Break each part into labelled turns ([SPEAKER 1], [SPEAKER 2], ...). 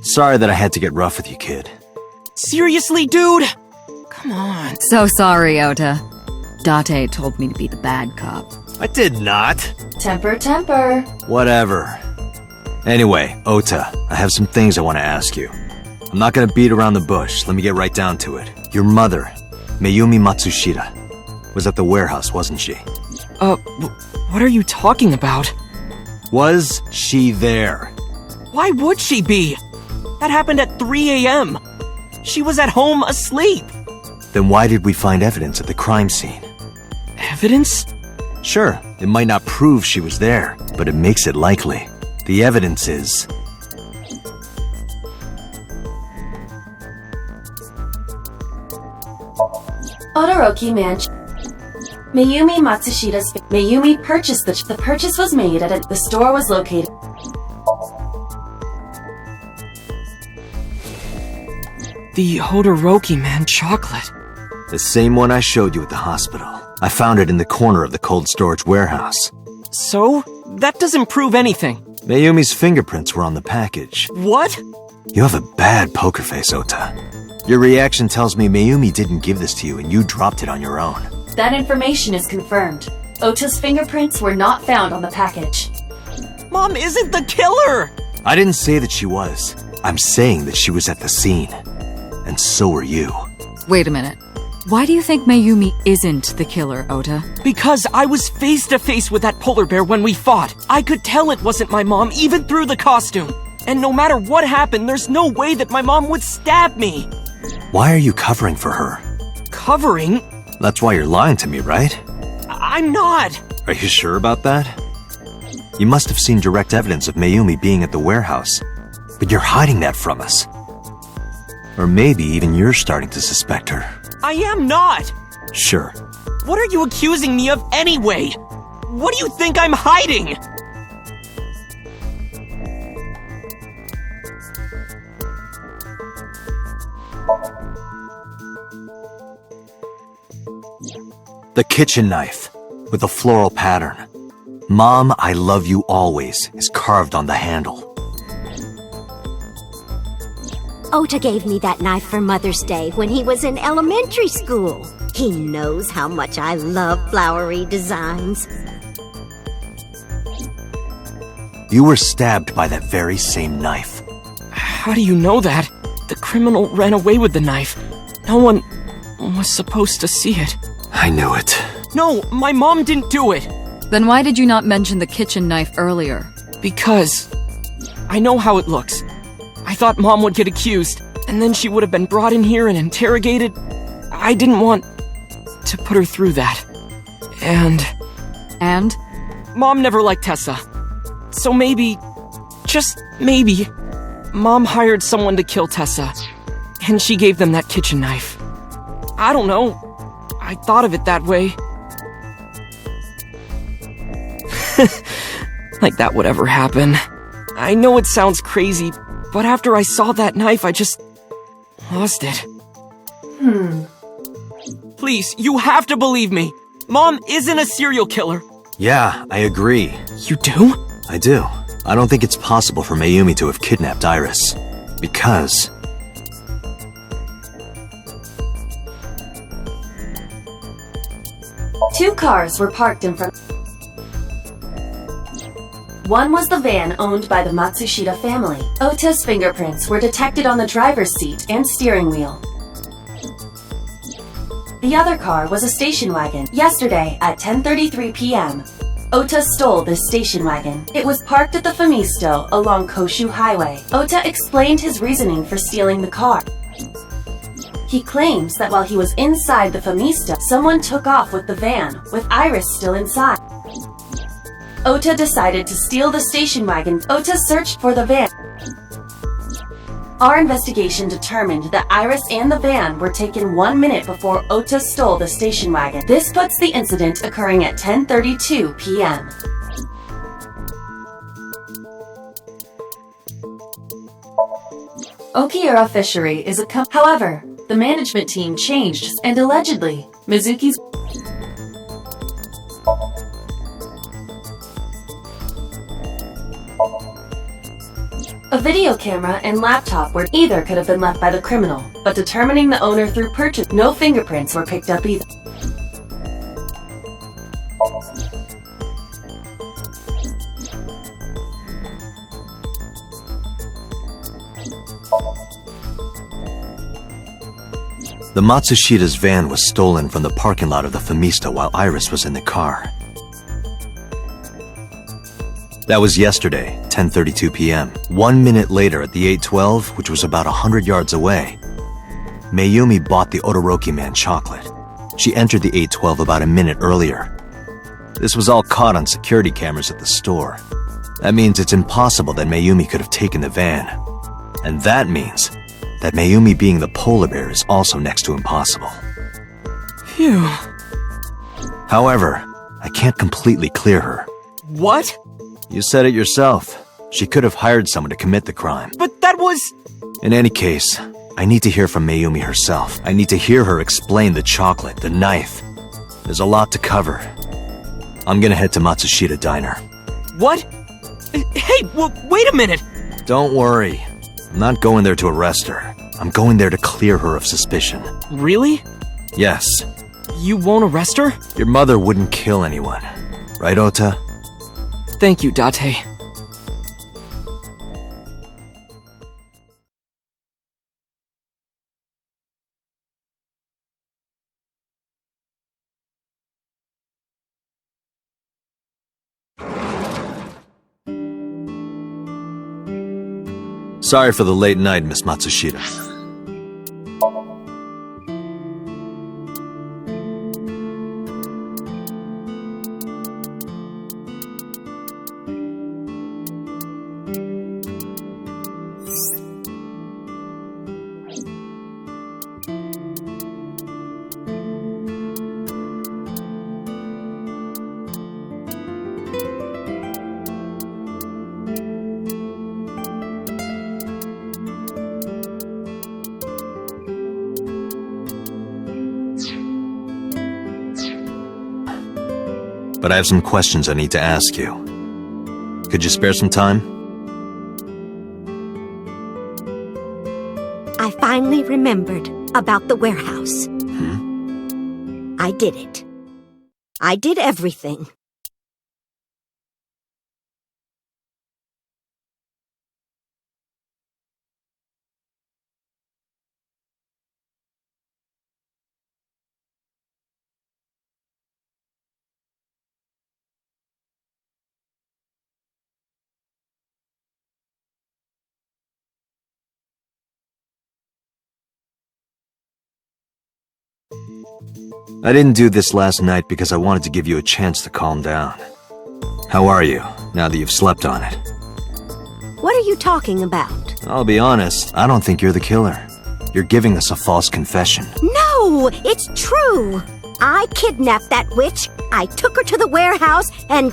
[SPEAKER 1] Sorry that I had to get rough with you, kid.
[SPEAKER 2] Seriously, dude? Come on.
[SPEAKER 3] So sorry, Ota. Date told me to be the bad cop.
[SPEAKER 1] I did not.
[SPEAKER 4] Temper, temper.
[SPEAKER 1] Whatever. Anyway, Ota, I have some things I want to ask you. I'm not gonna beat around the bush. Let me get right down to it. Your mother, Mayumi Matsushita, was at the warehouse, wasn't she?
[SPEAKER 2] What are you talking about?
[SPEAKER 1] Was she there?
[SPEAKER 2] Why would she be? That happened at 3 a.m. She was at home asleep.
[SPEAKER 1] Then why did we find evidence at the crime scene?
[SPEAKER 2] Evidence?
[SPEAKER 1] Sure, it might not prove she was there, but it makes it likely. The evidence is...
[SPEAKER 4] Odoroki Mansion. Mayumi Matsushita's... Mayumi purchased the purchase was made at the store was located.
[SPEAKER 2] The Hodoroki Man chocolate.
[SPEAKER 1] The same one I showed you at the hospital. I found it in the corner of the cold storage warehouse.
[SPEAKER 2] So? That doesn't prove anything.
[SPEAKER 1] Mayumi's fingerprints were on the package.
[SPEAKER 2] What?
[SPEAKER 1] You have a bad poker face, Ota. Your reaction tells me Mayumi didn't give this to you and you dropped it on your own.
[SPEAKER 4] That information is confirmed. Ota's fingerprints were not found on the package.
[SPEAKER 2] Mom isn't the killer!
[SPEAKER 1] I didn't say that she was. I'm saying that she was at the scene. And so were you.
[SPEAKER 3] Wait a minute. Why do you think Mayumi isn't the killer, Ota?
[SPEAKER 2] Because I was face to face with that polar bear when we fought. I could tell it wasn't my mom even through the costume. And no matter what happened, there's no way that my mom would stab me.
[SPEAKER 1] Why are you covering for her?
[SPEAKER 2] Covering?
[SPEAKER 1] That's why you're lying to me, right?
[SPEAKER 2] I'm not.
[SPEAKER 1] Are you sure about that? You must have seen direct evidence of Mayumi being at the warehouse. But you're hiding that from us. Or maybe even you're starting to suspect her.
[SPEAKER 2] I am not!
[SPEAKER 1] Sure.
[SPEAKER 2] What are you accusing me of anyway? What do you think I'm hiding?
[SPEAKER 1] The kitchen knife, with a floral pattern. Mom, I love you always, is carved on the handle.
[SPEAKER 5] Ota gave me that knife for Mother's Day when he was in elementary school. He knows how much I love flowery designs.
[SPEAKER 1] You were stabbed by that very same knife.
[SPEAKER 2] How do you know that? The criminal ran away with the knife. No one was supposed to see it.
[SPEAKER 1] I knew it.
[SPEAKER 2] No, my mom didn't do it.
[SPEAKER 3] Then why did you not mention the kitchen knife earlier?
[SPEAKER 2] Because I know how it looks. I thought Mom would get accused, and then she would have been brought in here and interrogated. I didn't want to put her through that. And? Mom never liked Tessa. So maybe, just maybe, Mom hired someone to kill Tessa, and she gave them that kitchen knife. I don't know. I thought of it that way. Like that would ever happen. I know it sounds crazy, but after I saw that knife, I just lost it. Please, you have to believe me. Mom isn't a serial killer.
[SPEAKER 1] Yeah, I agree.
[SPEAKER 2] You do?
[SPEAKER 1] I do. I don't think it's possible for Mayumi to have kidnapped Iris. Because...
[SPEAKER 4] Two cars were parked in front. One was the van owned by the Matsushita family. Ota's fingerprints were detected on the driver's seat and steering wheel. The other car was a station wagon. Yesterday at 10:33 p.m., Ota stole this station wagon. It was parked at the Famisto along Koshu Highway. Ota explained his reasoning for stealing the car. He claims that while he was inside the Famisto, someone took off with the van, with Iris still inside. Ota decided to steal the station wagon. Ota searched for the van. Our investigation determined that Iris and the van were taken 1 minute before Ota stole the station wagon. This puts the incident occurring at 10:32 p.m. Okiura Fishery is a However, the management team changed and allegedly, Mizuki's A video camera and laptop were either could have been left by the criminal, but determining the owner through purchase, no fingerprints were picked up either.
[SPEAKER 1] The Matsushida's van was stolen from the parking lot of the Famista while Iris was in the car. That was yesterday, 10:32 p.m. 1 minute later at the 812, which was about 100 yards away, Mayumi bought the Odoroki man chocolate. She entered the 812 about a minute earlier. This was all caught on security cameras at the store. That means it's impossible that Mayumi could have taken the van. And that means that Mayumi being the polar bear is also next to impossible.
[SPEAKER 2] Phew.
[SPEAKER 1] However, I can't completely clear her.
[SPEAKER 2] What?
[SPEAKER 1] You said it yourself. She could have hired someone to commit the crime.
[SPEAKER 2] But that was...
[SPEAKER 1] In any case, I need to hear from Mayumi herself. I need to hear her explain the chocolate, the knife. There's a lot to cover. I'm gonna head to Matsushita Diner.
[SPEAKER 2] What? Hey, wait a minute!
[SPEAKER 1] Don't worry. I'm not going there to arrest her. I'm going there to clear her of suspicion.
[SPEAKER 2] Really?
[SPEAKER 1] Yes.
[SPEAKER 2] You won't arrest her?
[SPEAKER 1] Your mother wouldn't kill anyone. Right, Ota?
[SPEAKER 2] Thank you, Date.
[SPEAKER 1] Sorry for the late night, Miss Matsushita. But I have some questions I need to ask you. Could you spare some time?
[SPEAKER 5] I finally remembered about the warehouse. I did it. I did everything.
[SPEAKER 1] I didn't do this last night because I wanted to give you a chance to calm down. How are you, now that you've slept on it?
[SPEAKER 5] What are you talking about?
[SPEAKER 1] I'll be honest, I don't think you're the killer. You're giving us a false confession.
[SPEAKER 5] No, it's true. I kidnapped that witch. I took her to the warehouse and...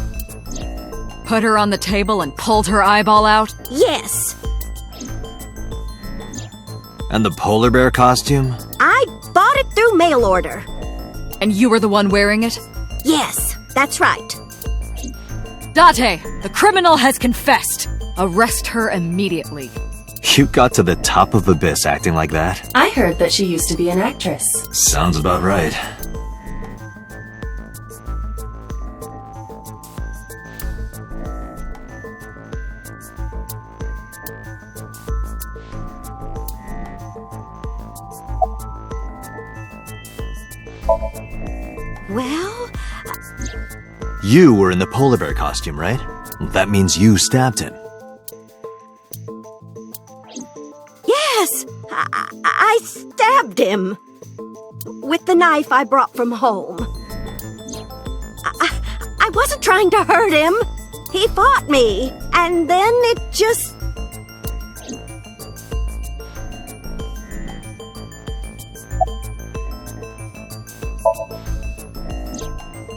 [SPEAKER 3] Put her on the table and pulled her eyeball out?
[SPEAKER 5] Yes,
[SPEAKER 1] And the polar bear costume?
[SPEAKER 5] I bought it through mail order.
[SPEAKER 3] And you were the one wearing it?
[SPEAKER 5] Yes, that's right.
[SPEAKER 3] Date, the criminal has confessed. Arrest her immediately.
[SPEAKER 1] You got to the top of Abyss acting like that?
[SPEAKER 4] I heard that she used to be an actress.
[SPEAKER 1] Sounds about right.
[SPEAKER 5] Well,
[SPEAKER 1] You were in the polar bear costume, right? That means you stabbed him.
[SPEAKER 5] yes, I stabbed him. With the knife I brought from home. I wasn't trying to hurt him. He fought me, and then it just...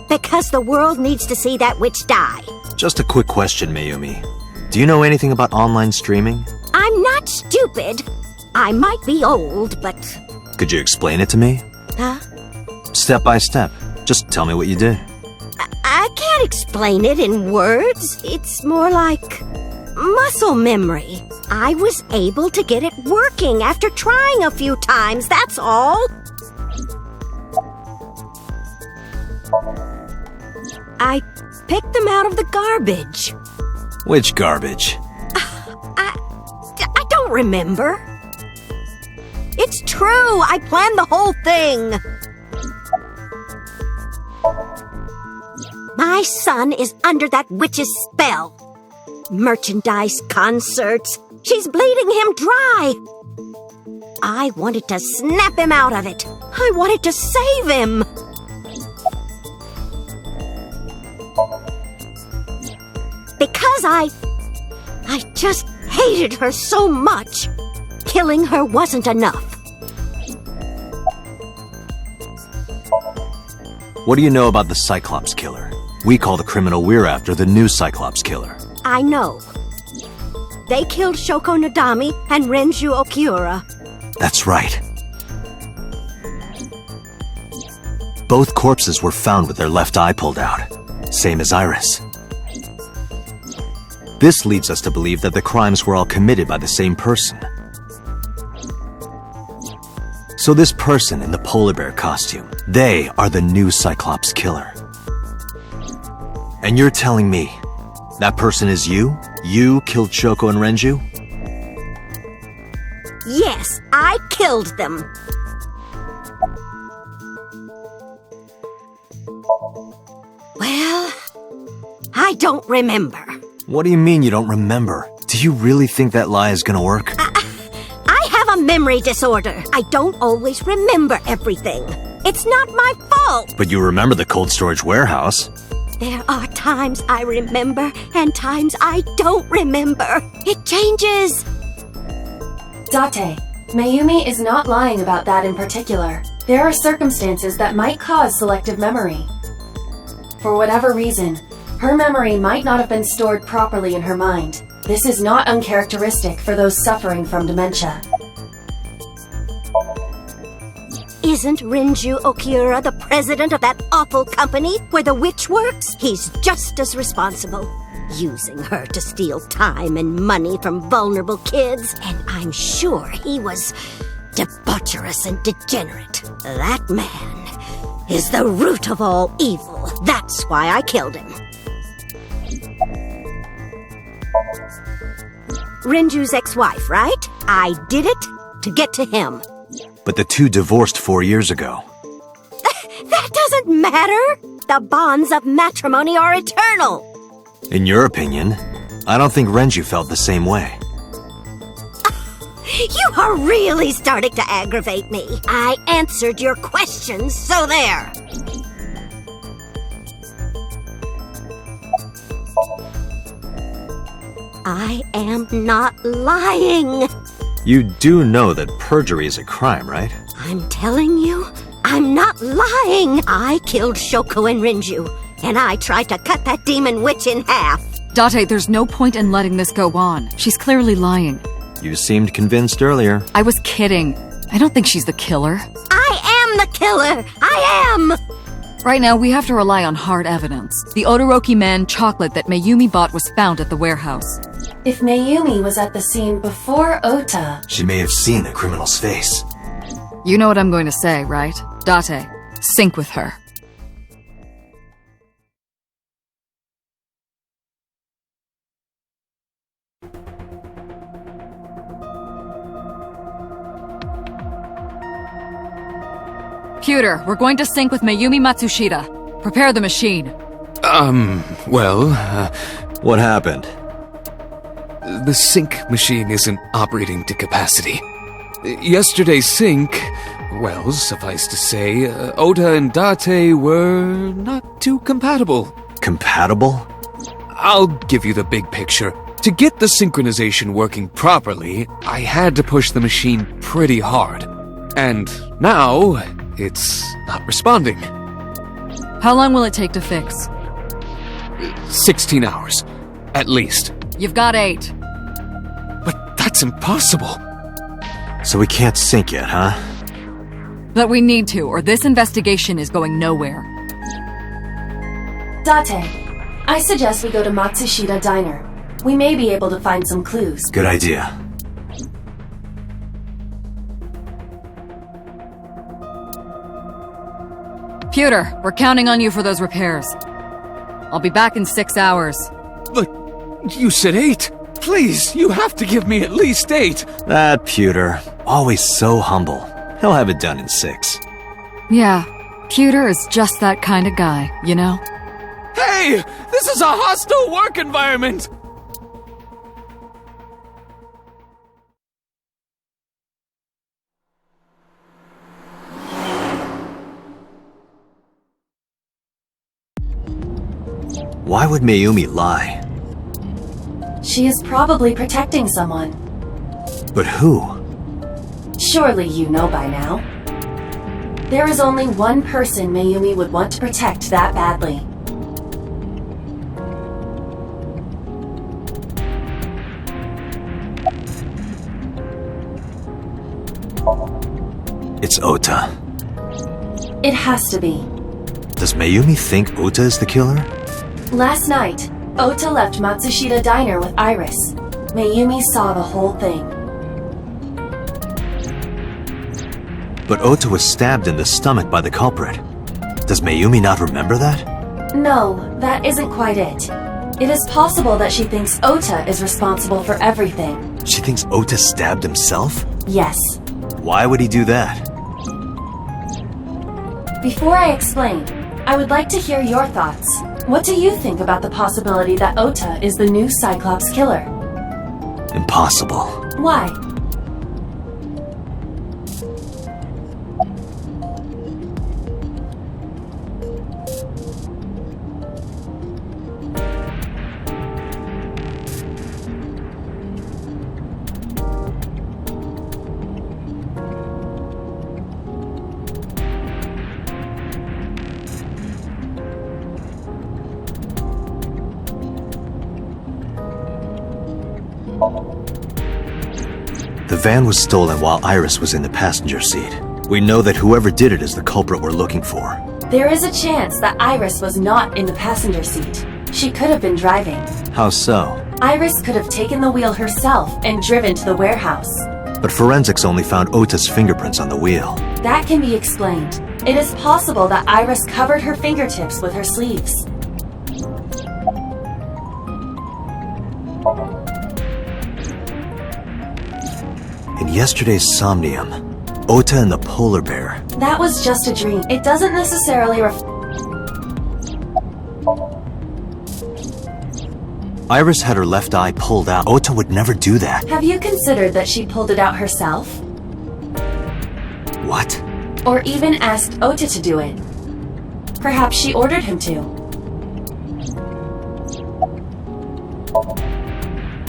[SPEAKER 5] Because the world needs to see that witch die.
[SPEAKER 1] Just a quick question, Mayumi. Do you know anything about online streaming?
[SPEAKER 5] I'm not stupid. I might be old, but...
[SPEAKER 1] Could you explain it to me?
[SPEAKER 5] Huh?
[SPEAKER 1] Step by step. Just tell me what you did.
[SPEAKER 5] I can't explain it in words. It's more like muscle memory. I was able to get it working after trying a few times, that's all. I picked them out of the garbage.
[SPEAKER 1] Which garbage?
[SPEAKER 5] I don't remember. It's true, I planned the whole thing. My son is under that witch's spell. Merchandise, concerts, she's bleeding him dry. I wanted to snap him out of it. I wanted to save him. Because I just hated her so much. Killing her wasn't enough.
[SPEAKER 1] What do you know about the Cyclops killer? We call the criminal we're after the new Cyclops killer.
[SPEAKER 5] I know. They killed Shoko Nadami and Renju Okiura.
[SPEAKER 1] That's right. Both corpses were found with their left eye pulled out. Same as Iris. This leads us to believe that the crimes were all committed by the same person. So this person in the polar bear costume, they are the new Cyclops killer. And you're telling me that person is you? You killed Shoko and Renju?
[SPEAKER 5] Yes, I killed them. Well, I don't remember.
[SPEAKER 1] What do you mean you don't remember? Do you really think that lie is gonna work?
[SPEAKER 5] I have a memory disorder. I don't always remember everything. It's not my fault.
[SPEAKER 1] But you remember the cold storage warehouse.
[SPEAKER 5] There are times I remember and times I don't remember. It changes.
[SPEAKER 4] Date, Mayumi is not lying about that in particular. There are circumstances that might cause selective memory. For whatever reason, her memory might not have been stored properly in her mind. This is not uncharacteristic for those suffering from dementia.
[SPEAKER 5] Isn't Renju Okiura the president of that awful company where the witch works? He's just as responsible. Using her to steal time and money from vulnerable kids. And I'm sure he was debaucherous and degenerate. That man is the root of all evil. That's why I killed him. Renju's ex-wife, right? I did it to get to him.
[SPEAKER 1] But the two divorced 4 years ago.
[SPEAKER 5] That doesn't matter. The bonds of matrimony are eternal.
[SPEAKER 1] In your opinion, I don't think Renju felt the same way.
[SPEAKER 5] You are really starting to aggravate me. I answered your questions, so there. I am not lying.
[SPEAKER 1] You do know that perjury is a crime, right?
[SPEAKER 5] I'm telling you, I'm not lying. I killed Shoko and Renju, and I tried to cut that demon witch in half.
[SPEAKER 3] Date, there's no point in letting this go on. She's clearly lying.
[SPEAKER 1] You seemed convinced earlier.
[SPEAKER 3] I was kidding. I don't think she's the killer.
[SPEAKER 5] I am the killer! I am!
[SPEAKER 3] Right now, we have to rely on hard evidence. The Odoroki Man chocolate that Mayumi bought was found at the warehouse.
[SPEAKER 4] If Mayumi was at the scene before Ota,
[SPEAKER 1] She may have seen the criminal's face.
[SPEAKER 3] You know what I'm going to say, right? Date, sync with her. Computer, we're going to sync with Mayumi Matsushita. Prepare the machine.
[SPEAKER 1] What happened?
[SPEAKER 6] The sync machine isn't operating to capacity. Yesterday's sync, well, suffice to say, Ota and Date were not too compatible.
[SPEAKER 1] Compatible?
[SPEAKER 6] I'll give you the big picture. To get the synchronization working properly, I had to push the machine pretty hard. And now, it's not responding.
[SPEAKER 3] How long will it take to fix?
[SPEAKER 6] 16 hours, at least.
[SPEAKER 3] You've got 8.
[SPEAKER 6] But that's impossible.
[SPEAKER 1] So we can't sync yet, huh?
[SPEAKER 3] But we need to, or this investigation is going nowhere.
[SPEAKER 4] Date, I suggest we go to Matsushita Diner. We may be able to find some clues.
[SPEAKER 1] Good idea.
[SPEAKER 3] Pewter, we're counting on you for those repairs. I'll be back in 6 hours.
[SPEAKER 6] But you said 8. Please, you have to give me at least 8.
[SPEAKER 1] That Pewter, always so humble. He'll have it done in 6.
[SPEAKER 3] Yeah, Pewter is just that kind of guy, you know?
[SPEAKER 6] Hey! This is a hostile work environment!
[SPEAKER 1] Why would Mayumi lie?
[SPEAKER 4] She is probably protecting someone.
[SPEAKER 1] But who?
[SPEAKER 4] Surely you know by now. There is only one person Mayumi would want to protect that badly.
[SPEAKER 1] It's Ota.
[SPEAKER 4] It has to be.
[SPEAKER 1] Does Mayumi think Ota is the killer?
[SPEAKER 4] Last night, Ota left Matsushita Diner with Iris. Mayumi saw the whole thing.
[SPEAKER 1] But Ota was stabbed in the stomach by the culprit. Does Mayumi not remember that?
[SPEAKER 4] No, that isn't quite it. It is possible that she thinks Ota is responsible for everything.
[SPEAKER 1] She thinks Ota stabbed himself?
[SPEAKER 4] Yes.
[SPEAKER 1] Why would he do that?
[SPEAKER 4] Before I explain, I would like to hear your thoughts. What do you think about the possibility that Ota is the new Cyclops killer?
[SPEAKER 1] Impossible.
[SPEAKER 4] Why?
[SPEAKER 1] The van was stolen while Iris was in the passenger seat. We know that whoever did it is the culprit we're looking for.
[SPEAKER 4] There is a chance that Iris was not in the passenger seat. She could have been driving.
[SPEAKER 1] How so?
[SPEAKER 4] Iris could have taken the wheel herself and driven to the warehouse.
[SPEAKER 1] But forensics only found Ota's fingerprints on the wheel.
[SPEAKER 4] That can be explained. It is possible that Iris covered her fingertips with her sleeves.
[SPEAKER 1] In yesterday's Somnium, Ota and the polar bear.
[SPEAKER 4] That was just a dream. It doesn't necessarily
[SPEAKER 1] Iris had her left eye pulled out. Ota would never do that.
[SPEAKER 4] Have you considered that she pulled it out herself?
[SPEAKER 1] What?
[SPEAKER 4] Or even asked Ota to do it? Perhaps she ordered him to.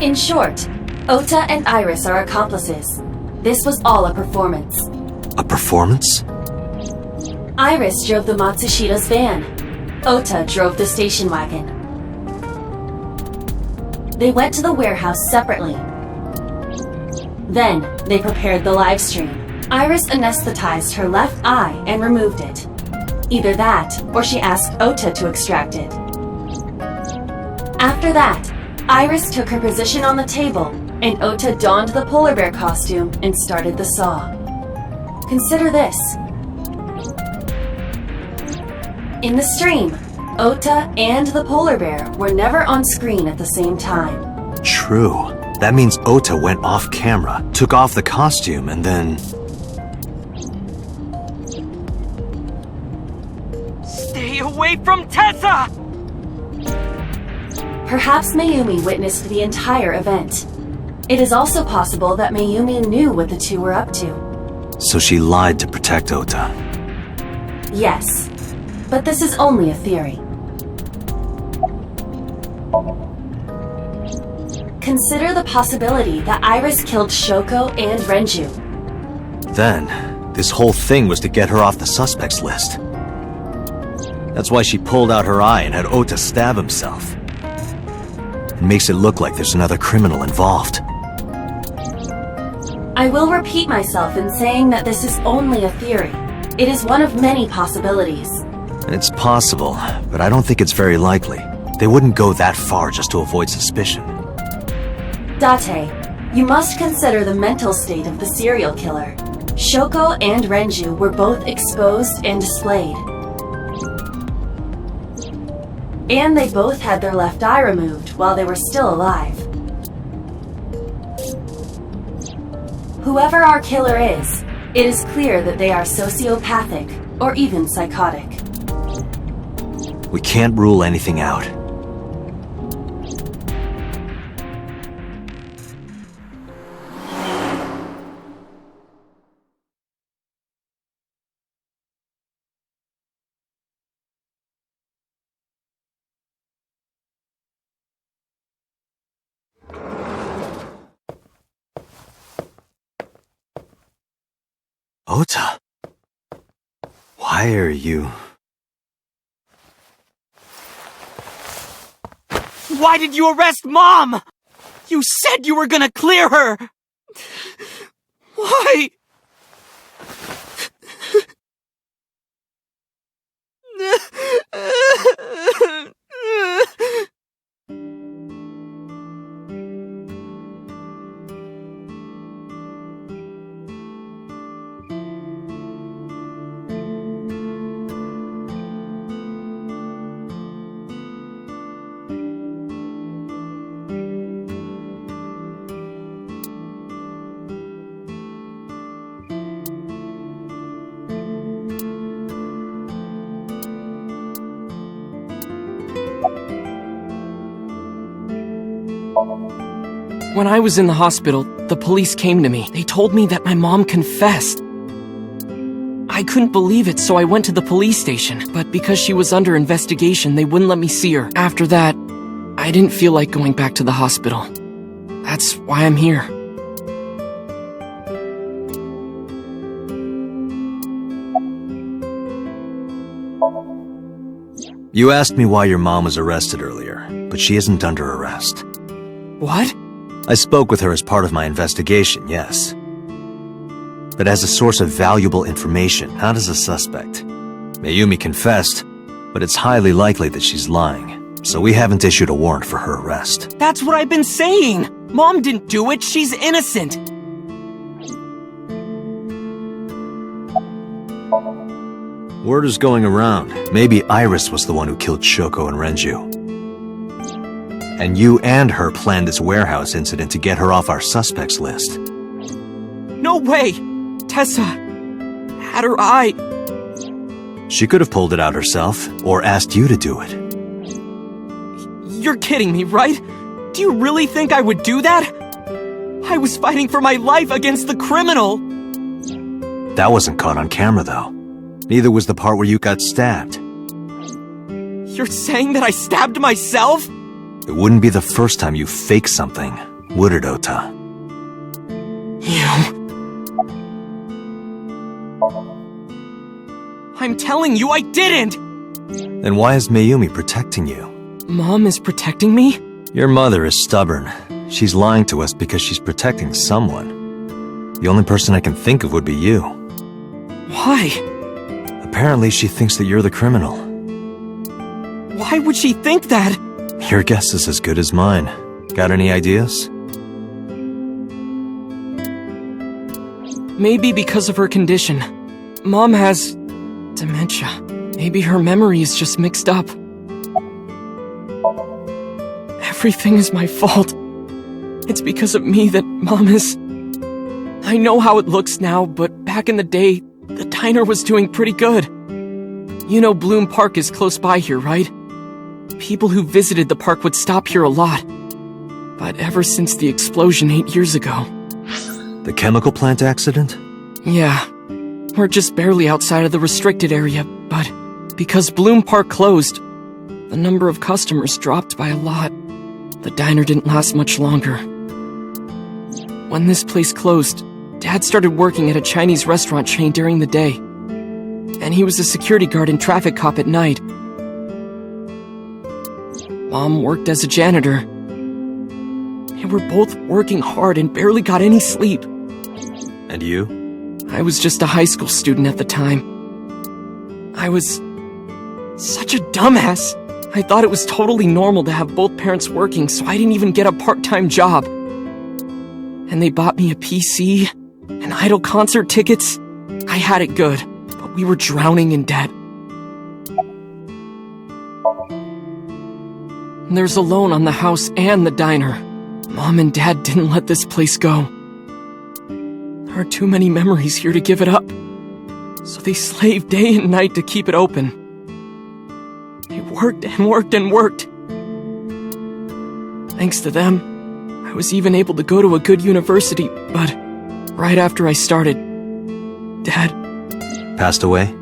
[SPEAKER 4] In short, Ota and Iris are accomplices. This was all a performance.
[SPEAKER 1] A performance?
[SPEAKER 4] Iris drove the Matsushita's van. Ota drove the station wagon. They went to the warehouse separately. Then, they prepared the live stream. Iris anesthetized her left eye and removed it. Either that, or she asked Ota to extract it. After that, Iris took her position on the table, and Ota donned the polar bear costume and started the saw. Consider this. In the stream, Ota and the polar bear were never on screen at the same time.
[SPEAKER 1] True. That means Ota went off camera, took off the costume, and then...
[SPEAKER 2] Stay away from Tasa!
[SPEAKER 4] Perhaps Mayumi witnessed the entire event. It is also possible that Mayumi knew what the two were up to.
[SPEAKER 1] So she lied to protect Ota.
[SPEAKER 4] Yes, but this is only a theory. Consider the possibility that Iris killed Shoko and Renju.
[SPEAKER 1] Then, this whole thing was to get her off the suspects list. That's why she pulled out her eye and had Ota stab himself. It makes it look like there's another criminal involved.
[SPEAKER 4] I will repeat myself in saying that this is only a theory. It is one of many possibilities.
[SPEAKER 1] It's possible, but I don't think it's very likely. They wouldn't go that far just to avoid suspicion.
[SPEAKER 4] Date, you must consider the mental state of the serial killer. Shoko and Renju were both exposed and displayed. And they both had their left eye removed while they were still alive. Whoever our killer is, it is clear that they are sociopathic or even psychotic.
[SPEAKER 1] We can't rule anything out. Ota, why are you...
[SPEAKER 2] Why did you arrest Mom? You said you were gonna clear her! Why? When I was in the hospital, the police came to me. They told me that my mom confessed. I couldn't believe it, so I went to the police station. But because she was under investigation, they wouldn't let me see her. After that, I didn't feel like going back to the hospital. That's why I'm here.
[SPEAKER 1] You asked me why your mom was arrested earlier, but she isn't under arrest.
[SPEAKER 2] What?
[SPEAKER 1] I spoke with her as part of my investigation, yes. But as a source of valuable information, not as a suspect. Mayumi confessed, but it's highly likely that she's lying, so we haven't issued a warrant for her arrest.
[SPEAKER 2] That's what I've been saying! Mom didn't do it, she's innocent!
[SPEAKER 1] Word is going around. Maybe Iris was the one who killed Shoko and Renju. And you and her planned this warehouse incident to get her off our suspects list.
[SPEAKER 2] No way! Tessa had her eye.
[SPEAKER 1] She could have pulled it out herself, or asked you to do it.
[SPEAKER 2] You're kidding me, right? Do you really think I would do that? I was fighting for my life against the criminal!
[SPEAKER 1] That wasn't caught on camera, though. Neither was the part where you got stabbed.
[SPEAKER 2] You're saying that I stabbed myself?
[SPEAKER 1] It wouldn't be the first time you faked something, would it, Ota?
[SPEAKER 2] You... I'm telling you I didn't!
[SPEAKER 1] Then why is Mayumi protecting you?
[SPEAKER 2] Mom is protecting me?
[SPEAKER 1] Your mother is stubborn. She's lying to us because she's protecting someone. The only person I can think of would be you.
[SPEAKER 2] Why?
[SPEAKER 1] Apparently she thinks that you're the criminal.
[SPEAKER 2] Why would she think that?
[SPEAKER 1] Your guess is as good as mine. Got any ideas?
[SPEAKER 2] Maybe because of her condition. Mom has... dementia. Maybe her memory is just mixed up. Everything is my fault. It's because of me that Mom is... I know how it looks now, but back in the day, the diner was doing pretty good. You know Bloom Park is close by here, right? People who visited the park would stop here a lot. But ever since the explosion 8 years ago...
[SPEAKER 1] The chemical plant accident?
[SPEAKER 2] Yeah. We're just barely outside of the restricted area, but because Bloom Park closed, the number of customers dropped by a lot. The diner didn't last much longer. When this place closed, Dad started working at a Chinese restaurant chain during the day. And he was a security guard and traffic cop at night. Mom worked as a janitor. And we're both working hard and barely got any sleep.
[SPEAKER 1] And you?
[SPEAKER 2] I was just a high school student at the time. I was such a dumbass. I thought it was totally normal to have both parents working, so I didn't even get a part-time job. and they bought me a PC and Idol concert tickets. I had it good, but we were drowning in debt. And there's a loan on the house and the diner. Mom and Dad didn't let this place go. There are too many memories here to give it up. So they slaved day and night to keep it open. They worked and worked and worked. Thanks to them, I was even able to go to a good university, but right after I started, Dad...
[SPEAKER 1] Passed away?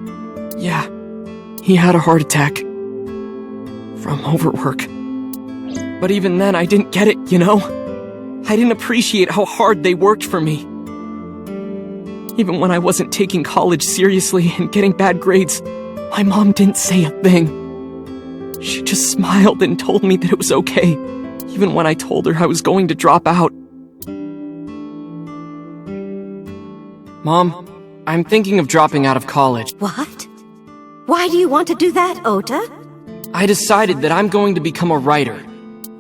[SPEAKER 2] Yeah, he had a heart attack. From overwork. But even then, I didn't get it, you know? I didn't appreciate how hard they worked for me. Even when I wasn't taking college seriously and getting bad grades, my mom didn't say a thing. She just smiled and told me that it was okay, even when I told her I was going to drop out. Mom, I'm thinking of dropping out of college.
[SPEAKER 5] What? Why do you want to do that, Ota?
[SPEAKER 2] I decided that I'm going to become a writer.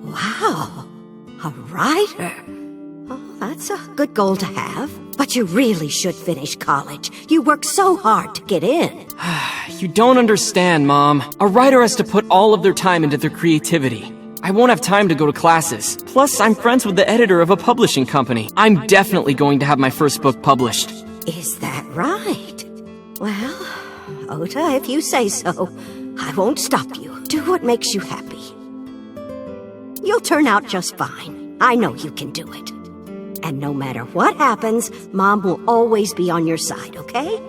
[SPEAKER 5] Wow, a writer? Oh, that's a good goal to have. But you really should finish college. You worked so hard to get in.
[SPEAKER 2] You don't understand, Mom. A writer has to put all of their time into their creativity. I won't have time to go to classes. Plus, I'm friends with the editor of a publishing company. I'm definitely going to have my first book published.
[SPEAKER 5] Is that right? Well, Ota, if you say so, I won't stop you. Do what makes you happy. You'll turn out just fine. I know you can do it. And no matter what happens, Mom will always be on your side, okay?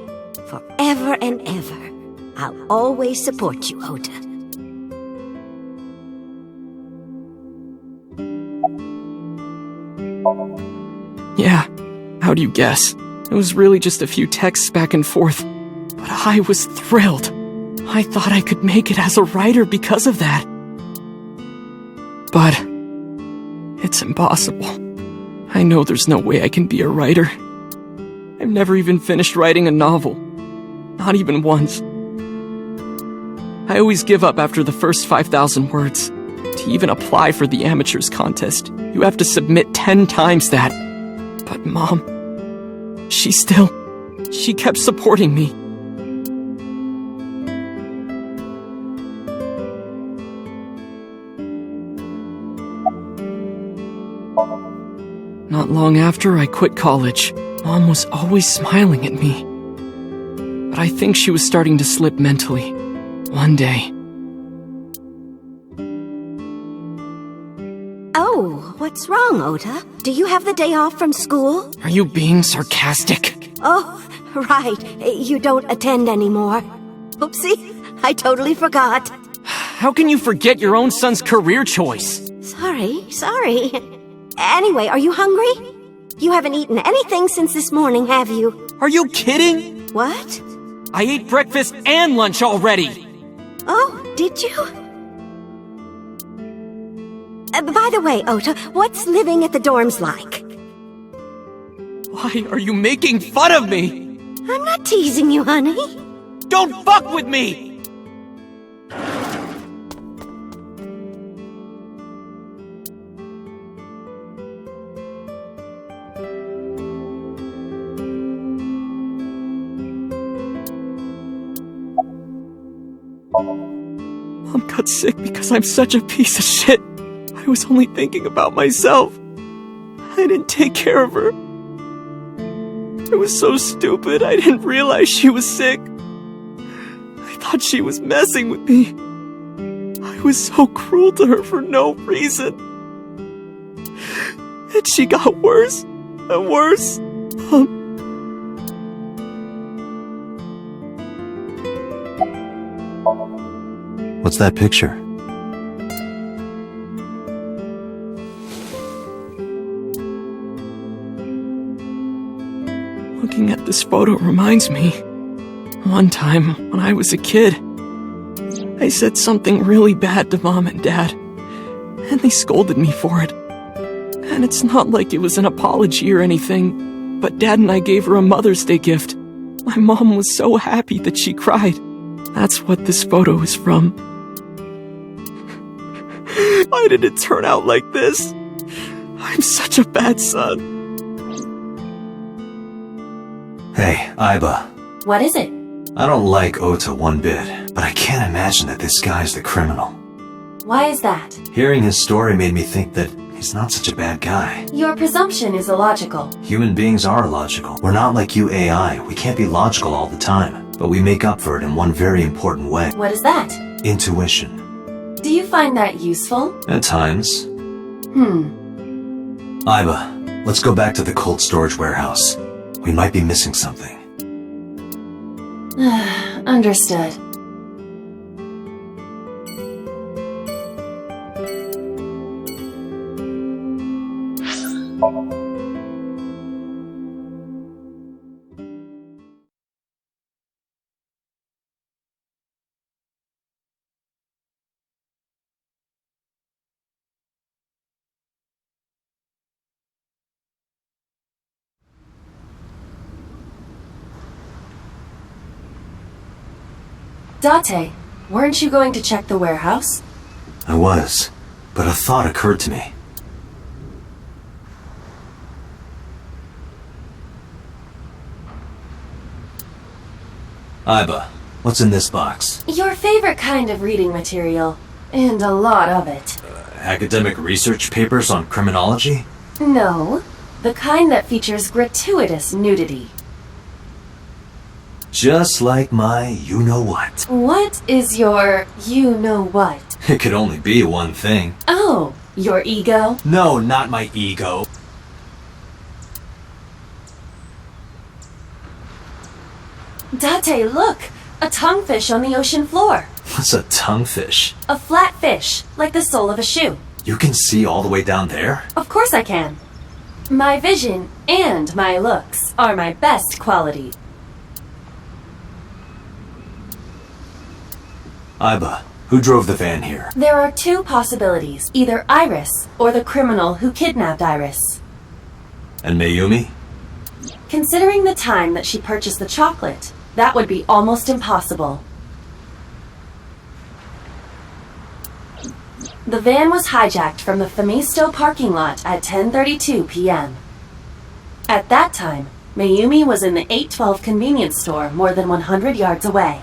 [SPEAKER 5] Forever and ever. I'll always support you, Ota.
[SPEAKER 2] Yeah, how'd you guess? It was really just a few texts back and forth. But I was thrilled. I thought I could make it as a writer because of that. But it's impossible. I know there's no way I can be a writer. I've never even finished writing a novel. Not even once. I always give up after the first 5,000 words. To even apply for the amateurs contest, you have to submit 10 times that. But Mom, she kept supporting me. Not long after I quit college, Mom was always smiling at me. But I think she was starting to slip mentally. One day.
[SPEAKER 5] Oh, what's wrong, Ota? Do you have the day off from school?
[SPEAKER 2] Are you being sarcastic?
[SPEAKER 5] Oh, right. You don't attend anymore. Oopsie, I totally forgot.
[SPEAKER 2] How can you forget your own son's career choice?
[SPEAKER 5] Sorry. Anyway, are you hungry? You haven't eaten anything since this morning, have you?
[SPEAKER 2] Are you kidding?
[SPEAKER 5] What?
[SPEAKER 2] I ate breakfast and lunch already.
[SPEAKER 5] Oh, did you? By the way, Ota, what's living at the dorms like?
[SPEAKER 2] Why are you making fun of me?
[SPEAKER 5] I'm not teasing you, honey.
[SPEAKER 2] Don't fuck with me! Mom got sick because I'm such a piece of shit. I was only thinking about myself. I didn't take care of her. I was so stupid, I didn't realize she was sick. I thought she was messing with me. I was so cruel to her for no reason. And she got worse and worse.
[SPEAKER 1] What's that picture?
[SPEAKER 2] Looking at this photo reminds me. One time, when I was a kid, I said something really bad to Mom and Dad, and they scolded me for it. And it's not like it was an apology or anything, but Dad and I gave her a Mother's Day gift. My mom was so happy that she cried. That's what this photo is from. Why did it turn out like this? I'm such a bad son.
[SPEAKER 1] Hey, Aiba.
[SPEAKER 4] What is it?
[SPEAKER 1] I don't like Ota one bit, but I can't imagine that this guy's the criminal.
[SPEAKER 4] Why is that?
[SPEAKER 1] Hearing his story made me think that he's not such a bad guy.
[SPEAKER 4] Your presumption is illogical.
[SPEAKER 1] Human beings are illogical. We're not like you AI. We can't be logical all the time. But we make up for it in one very important way.
[SPEAKER 4] What is that?
[SPEAKER 1] Intuition.
[SPEAKER 4] Do you find that useful?
[SPEAKER 1] At times. Aiba, let's go back to the cold storage warehouse. We might be missing something.
[SPEAKER 4] Understood. Date, weren't you going to check the warehouse?
[SPEAKER 1] I was, but a thought occurred to me. Aiba, what's in this box?
[SPEAKER 4] Your favorite kind of reading material, and a lot of it.
[SPEAKER 1] Academic research papers on criminology?
[SPEAKER 4] No, the kind that features gratuitous nudity.
[SPEAKER 1] Just like my you-know-what.
[SPEAKER 4] What is your you-know-what?
[SPEAKER 1] It could only be one thing.
[SPEAKER 4] Oh, your ego?
[SPEAKER 1] No, not my ego.
[SPEAKER 4] Date, look! A tonguefish on the ocean floor.
[SPEAKER 1] What's a tonguefish?
[SPEAKER 4] A flat fish, like the sole of a shoe.
[SPEAKER 1] You can see all the way down there?
[SPEAKER 4] Of course I can. My vision and my looks are my best quality.
[SPEAKER 1] Aiba, who drove the van here?
[SPEAKER 4] There are two possibilities. Either Iris, or the criminal who kidnapped Iris.
[SPEAKER 1] And Mayumi?
[SPEAKER 4] Considering the time that she purchased the chocolate, that would be almost impossible. The van was hijacked from the Famisto parking lot at 10:32 p.m. At that time, Mayumi was in the 812 convenience store more than 100 yards away.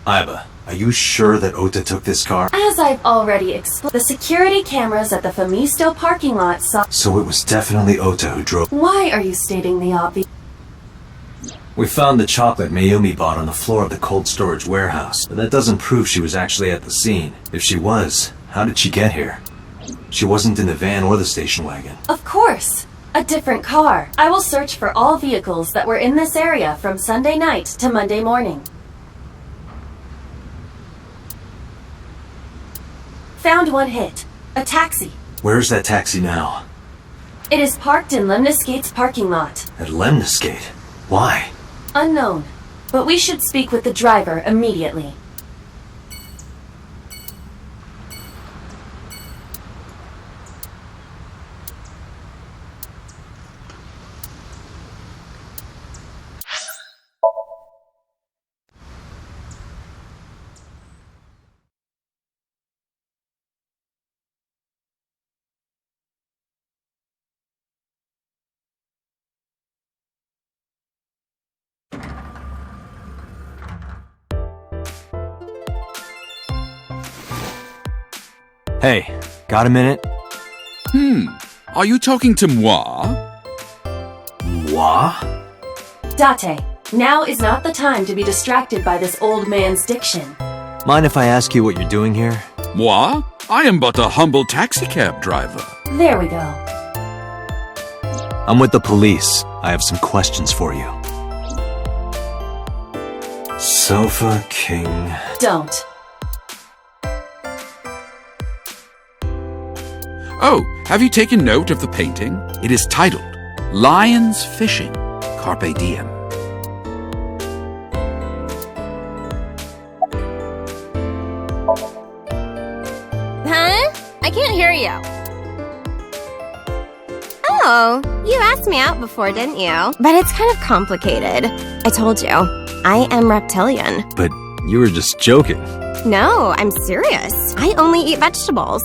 [SPEAKER 1] Aiba, are you sure that Ota took this car?
[SPEAKER 4] As I've already explained, the security cameras at the Famisto parking lot saw—
[SPEAKER 1] So it was definitely Ota who drove.
[SPEAKER 4] Why are you stating the obvious?
[SPEAKER 1] We found the chocolate Mayumi bought on the floor of the cold storage warehouse, but that doesn't prove she was actually at the scene. If she was, how did she get here? She wasn't in the van or the station wagon.
[SPEAKER 4] Of course! A different car. I will search for all vehicles that were in this area from Sunday night to Monday morning. Found one hit. A taxi.
[SPEAKER 1] Where's that taxi now?
[SPEAKER 4] It is parked in Lemniscate's parking lot.
[SPEAKER 1] At Lemniscate? Why?
[SPEAKER 4] Unknown. But we should speak with the driver immediately.
[SPEAKER 1] Hey, got a minute?
[SPEAKER 7] Are you talking to moi?
[SPEAKER 1] Moi?
[SPEAKER 4] Date, now is not the time to be distracted by this old man's diction.
[SPEAKER 1] Mind if I ask you what you're doing here?
[SPEAKER 7] Moi? I am but a humble taxicab driver.
[SPEAKER 4] There we go.
[SPEAKER 1] I'm with the police. I have some questions for you. Sofa King.
[SPEAKER 4] Don't.
[SPEAKER 7] Oh, have you taken note of the painting? It is titled, Lions Fishing, Carpe Diem.
[SPEAKER 8] Huh? I can't hear you. Oh, you asked me out before, didn't you? But it's kind of complicated. I told you, I am reptilian.
[SPEAKER 1] But you were just joking.
[SPEAKER 8] No, I'm serious. I only eat vegetables.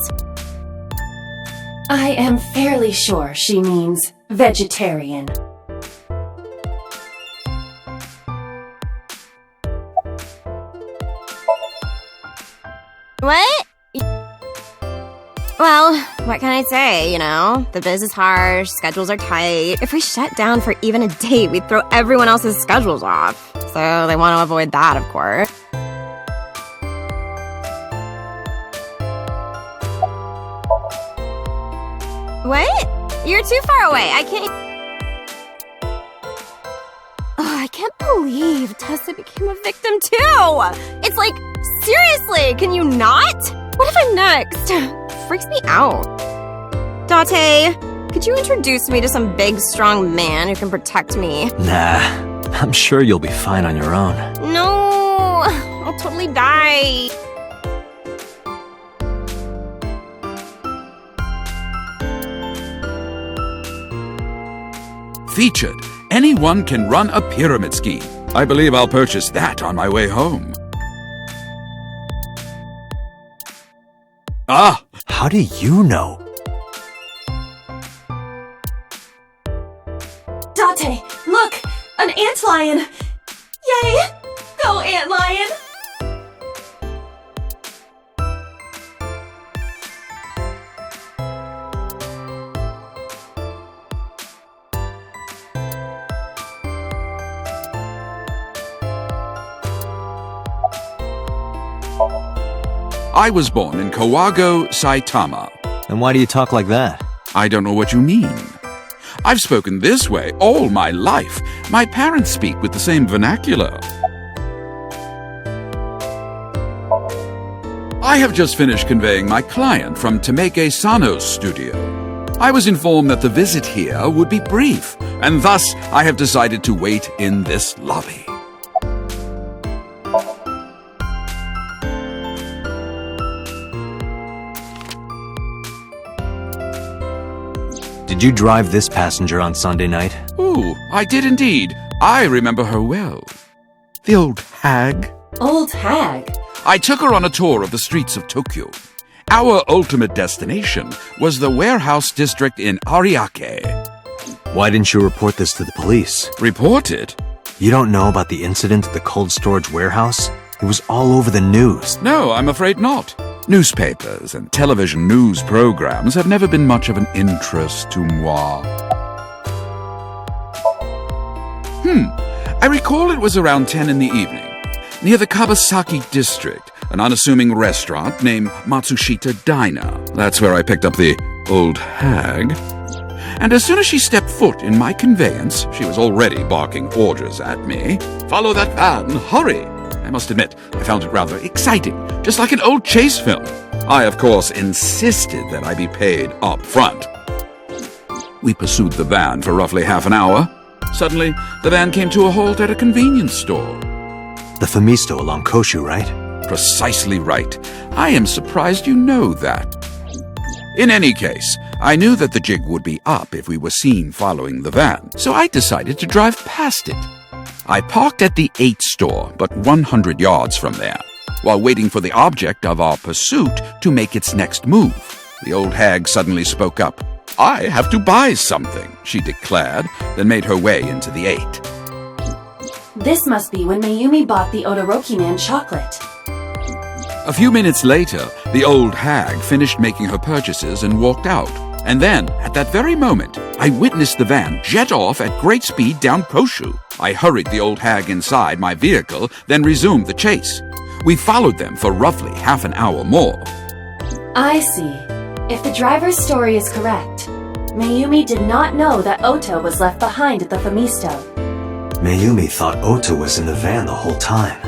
[SPEAKER 4] I am fairly sure she means vegetarian.
[SPEAKER 8] What? Well, what can I say, you know? The biz is harsh, schedules are tight. If we shut down for even a day, we'd throw everyone else's schedules off. So they want to avoid that, of course. What? You're too far away. I can't... Oh, I can't believe Tasa became a victim too! It's like, seriously, can you not? What if I'm next? Freaks me out. Date, could you introduce me to some big, strong man who can protect me?
[SPEAKER 1] Nah, I'm sure you'll be fine on your own.
[SPEAKER 8] No, I'll totally die.
[SPEAKER 7] Featured, anyone can run a pyramid scheme. I believe I'll purchase that on my way home. Ah!
[SPEAKER 1] How do you know?
[SPEAKER 4] Date, look! An antlion! Yay! Go, antlion!
[SPEAKER 7] I was born in Kawago, Saitama.
[SPEAKER 1] And why do you talk like that?
[SPEAKER 7] I don't know what you mean. I've spoken this way all my life. My parents speak with the same vernacular. I have just finished conveying my client from Tameke Sano's studio. I was informed that the visit here would be brief, and thus I have decided to wait in this lobby.
[SPEAKER 1] Did you drive this passenger on Sunday night?
[SPEAKER 7] Ooh, I did indeed. I remember her well. The old hag.
[SPEAKER 4] Old hag?
[SPEAKER 7] I took her on a tour of the streets of Tokyo. Our ultimate destination was the warehouse district in Ariake.
[SPEAKER 1] Why didn't you report this to the police?
[SPEAKER 7] Report it?
[SPEAKER 1] You don't know about the incident at the cold storage warehouse? It was all over the news.
[SPEAKER 7] No, I'm afraid not. Newspapers and television news programs have never been much of an interest to moi. I recall it was around 10 in the evening, near the Kabasaki district, an unassuming restaurant named Matsushita Diner. That's where I picked up the old hag. And as soon as she stepped foot in my conveyance, she was already barking orders at me. Follow that van, hurry! I must admit, I found it rather exciting, just like an old chase film. I, of course, insisted that I be paid up front. We pursued the van for roughly half an hour. Suddenly, the van came to a halt at a convenience store.
[SPEAKER 1] The Famisto along Koshu, right?
[SPEAKER 7] Precisely right. I am surprised you know that. In any case, I knew that the jig would be up if we were seen following the van, so I decided to drive past it. I parked at the 8 store, but 100 yards from there, while waiting for the object of our pursuit to make its next move. The old hag suddenly spoke up. I have to buy something, she declared, then made her way into the 8.
[SPEAKER 4] This must be when Mayumi bought the Odoroki man chocolate.
[SPEAKER 7] A few minutes later, the old hag finished making her purchases and walked out. And then, at that very moment, I witnessed the van jet off at great speed down Koshu. I hurried the old hag inside my vehicle, then resumed the chase. We followed them for roughly half an hour more.
[SPEAKER 4] I see. If the driver's story is correct, Mayumi did not know that Ota was left behind at the Famisto.
[SPEAKER 1] Mayumi thought Ota was in the van the whole time.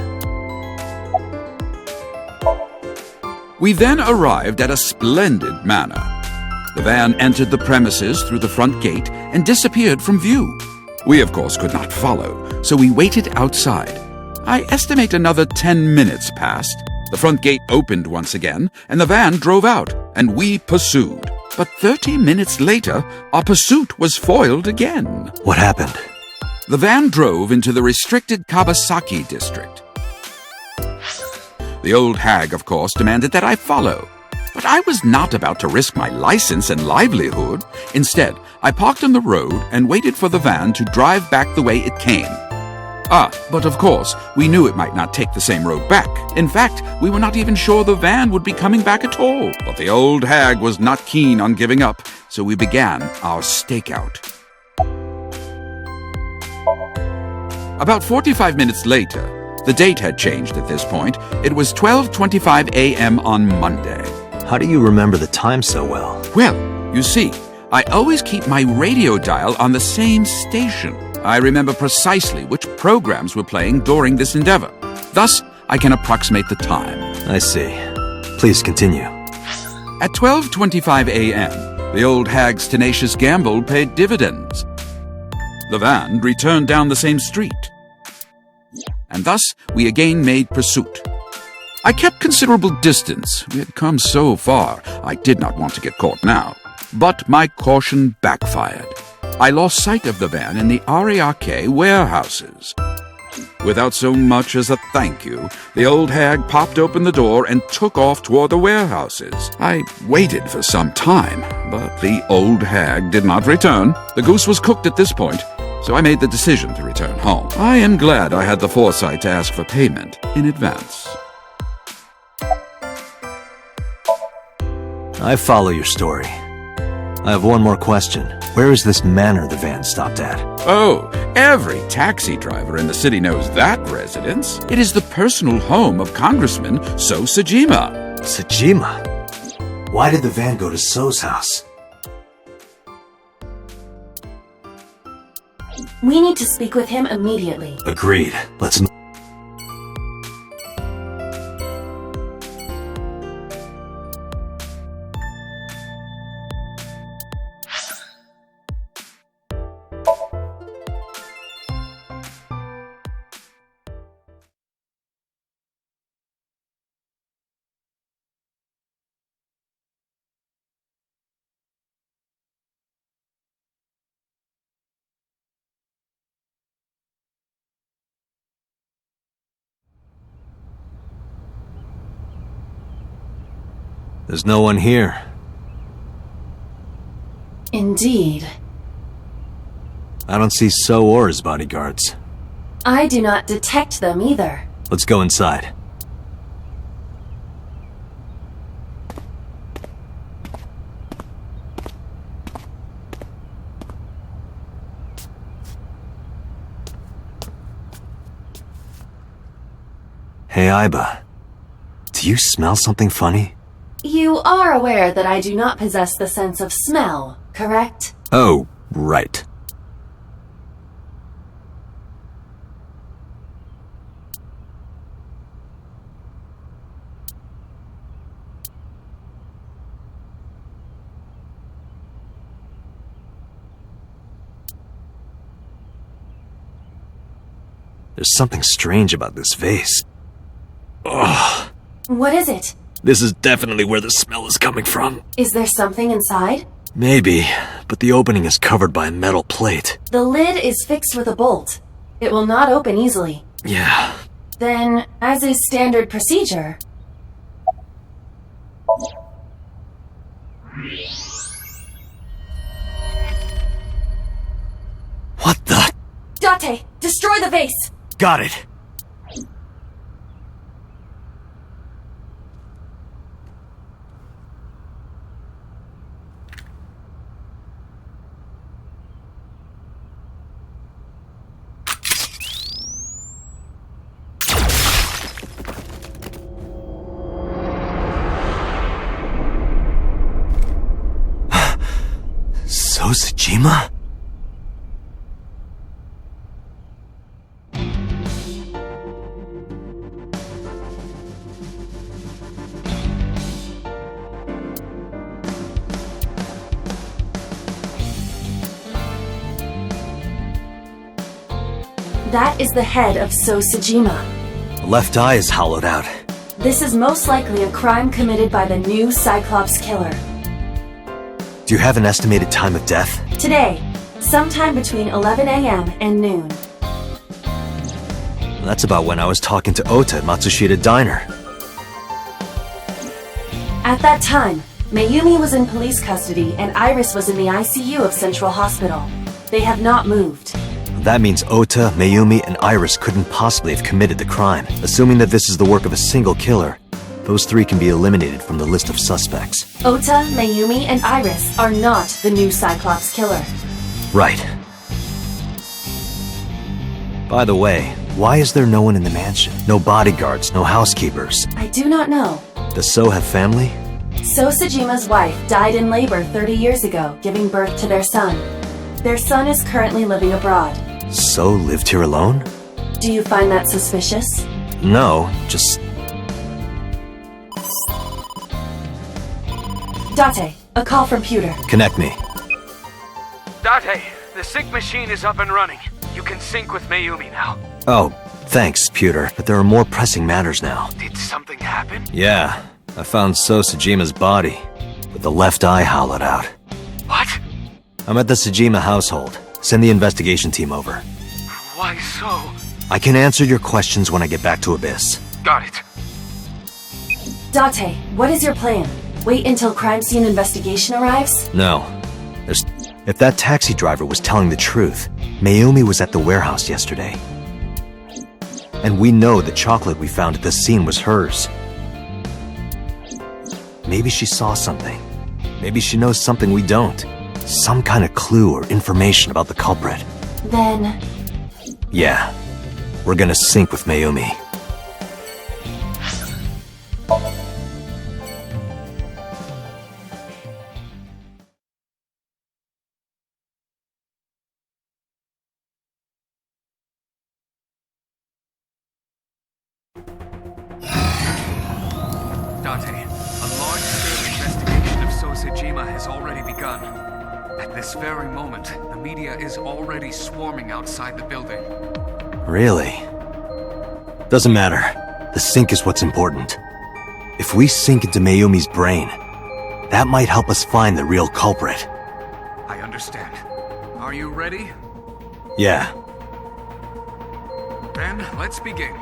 [SPEAKER 7] We then arrived at a splendid manor. The van entered the premises through the front gate and disappeared from view. We, of course, could not follow, so we waited outside. I estimate another 10 minutes passed. The front gate opened once again, and the van drove out, and we pursued. But 30 minutes later, our pursuit was foiled again.
[SPEAKER 1] What happened?
[SPEAKER 7] The van drove into the restricted Kabasaki district. The old hag, of course, demanded that I follow. But I was not about to risk my license and livelihood. Instead, I parked on the road and waited for the van to drive back the way it came. But of course, we knew it might not take the same road back. In fact, we were not even sure the van would be coming back at all. But the old hag was not keen on giving up, so we began our stakeout. About 45 minutes later, the date had changed at this point. It was 12:25 a.m. on Monday.
[SPEAKER 1] How do you remember the time so well?
[SPEAKER 7] Well, you see, I always keep my radio dial on the same station. I remember precisely which programs were playing during this endeavor. Thus, I can approximate the time.
[SPEAKER 1] I see. Please continue.
[SPEAKER 7] At 12:25 a.m., the old hag's tenacious gamble paid dividends. The van returned down the same street. And thus, we again made pursuit. I kept considerable distance. We had come so far, I did not want to get caught now. But my caution backfired. I lost sight of the van in the Ariake warehouses. Without so much as a thank you, the old hag popped open the door and took off toward the warehouses. I waited for some time, but the old hag did not return. The goose was cooked at this point, so I made the decision to return home. I am glad I had the foresight to ask for payment in advance.
[SPEAKER 1] I follow your story. I have one more question. Where is this manor the van stopped at?
[SPEAKER 7] Oh, every taxi driver in the city knows that residence. It is the personal home of Congressman Sejima.
[SPEAKER 1] Sejima? Why did the van go to So's house?
[SPEAKER 4] We need to speak with him immediately.
[SPEAKER 1] Agreed. Let's... There's no one here.
[SPEAKER 4] Indeed.
[SPEAKER 1] I don't see So or his bodyguards.
[SPEAKER 4] I do not detect them either.
[SPEAKER 1] Let's go inside. Hey, Aiba. Do you smell something funny?
[SPEAKER 4] You are aware that I do not possess the sense of smell, correct?
[SPEAKER 1] Oh, right. There's something strange about this vase. Ugh.
[SPEAKER 4] What is it?
[SPEAKER 1] This is definitely where the smell is coming from.
[SPEAKER 4] Is there something inside?
[SPEAKER 1] Maybe, but the opening is covered by a metal plate.
[SPEAKER 4] The lid is fixed with a bolt. It will not open easily.
[SPEAKER 1] Yeah.
[SPEAKER 4] Then, as is standard procedure...
[SPEAKER 1] What the?
[SPEAKER 4] Date, destroy the vase!
[SPEAKER 1] Got it. So, Sejima?
[SPEAKER 4] That is the head of Sejima.
[SPEAKER 1] The left eye is hollowed out.
[SPEAKER 4] This is most likely a crime committed by the new Cyclops killer.
[SPEAKER 1] Do you have an estimated time of death?
[SPEAKER 4] Today, sometime between 11 a.m. and noon.
[SPEAKER 1] That's about when I was talking to Ota at Matsushita Diner.
[SPEAKER 4] At that time, Mayumi was in police custody and Iris was in the ICU of Central Hospital. They have not moved.
[SPEAKER 1] That means Ota, Mayumi, and Iris couldn't possibly have committed the crime. Assuming that this is the work of a single killer, those three can be eliminated from the list of suspects.
[SPEAKER 4] Ota, Mayumi, and Iris are not the new Cyclops killer.
[SPEAKER 1] Right. By the way, why is there no one in the mansion? No bodyguards, no housekeepers.
[SPEAKER 4] I do not know.
[SPEAKER 1] Does So have family?
[SPEAKER 4] So Sejima's wife died in labor 30 years ago, giving birth to their son. Their son is currently living abroad.
[SPEAKER 1] So lived here alone?
[SPEAKER 4] Do you find that suspicious?
[SPEAKER 1] No, just...
[SPEAKER 4] Date, a call from Pewter.
[SPEAKER 1] Connect me.
[SPEAKER 9] Date, the sync machine is up and running. You can sync with Mayumi now.
[SPEAKER 1] Oh, thanks, Pewter, but there are more pressing matters now.
[SPEAKER 9] Did something happen?
[SPEAKER 1] Yeah, I found So Sejima's body, with the left eye hollowed out.
[SPEAKER 9] What?
[SPEAKER 1] I'm at the Sejima household. Send the investigation team over.
[SPEAKER 9] Why so?
[SPEAKER 1] I can answer your questions when I get back to Abyss.
[SPEAKER 9] Got it.
[SPEAKER 4] Date, what is your plan? Wait until crime scene investigation arrives?
[SPEAKER 1] No. If that taxi driver was telling the truth, Mayumi was at the warehouse yesterday. And we know the chocolate we found at the scene was hers. Maybe she saw something. Maybe she knows something we don't. Some kind of clue or information about the culprit.
[SPEAKER 4] Then...
[SPEAKER 1] Yeah. We're gonna sync with Mayumi.
[SPEAKER 9] Date, a large-scale investigation of So Sejima has already begun. At this very moment, the media is already swarming outside the building.
[SPEAKER 1] Really? Doesn't matter. The sync is what's important. If we sink into Mayumi's brain, that might help us find the real culprit.
[SPEAKER 9] I understand. Are you ready?
[SPEAKER 1] Yeah.
[SPEAKER 9] Then, let's begin.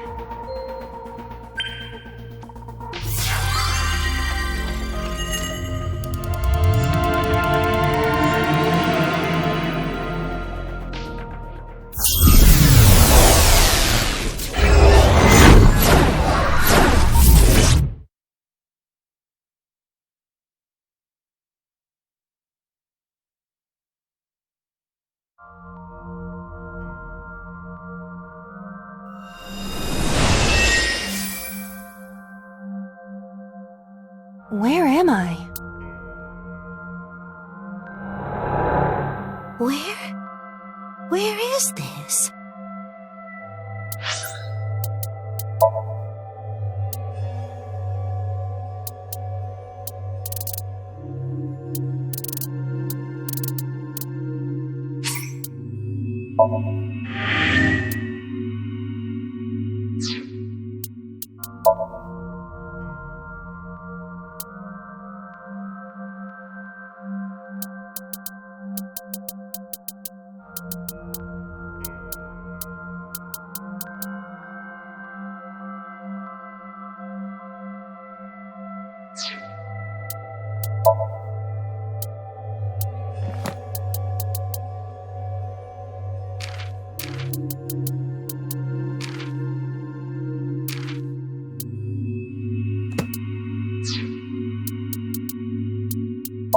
[SPEAKER 8] Where am I?
[SPEAKER 5] Where is this?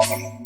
[SPEAKER 5] Okay.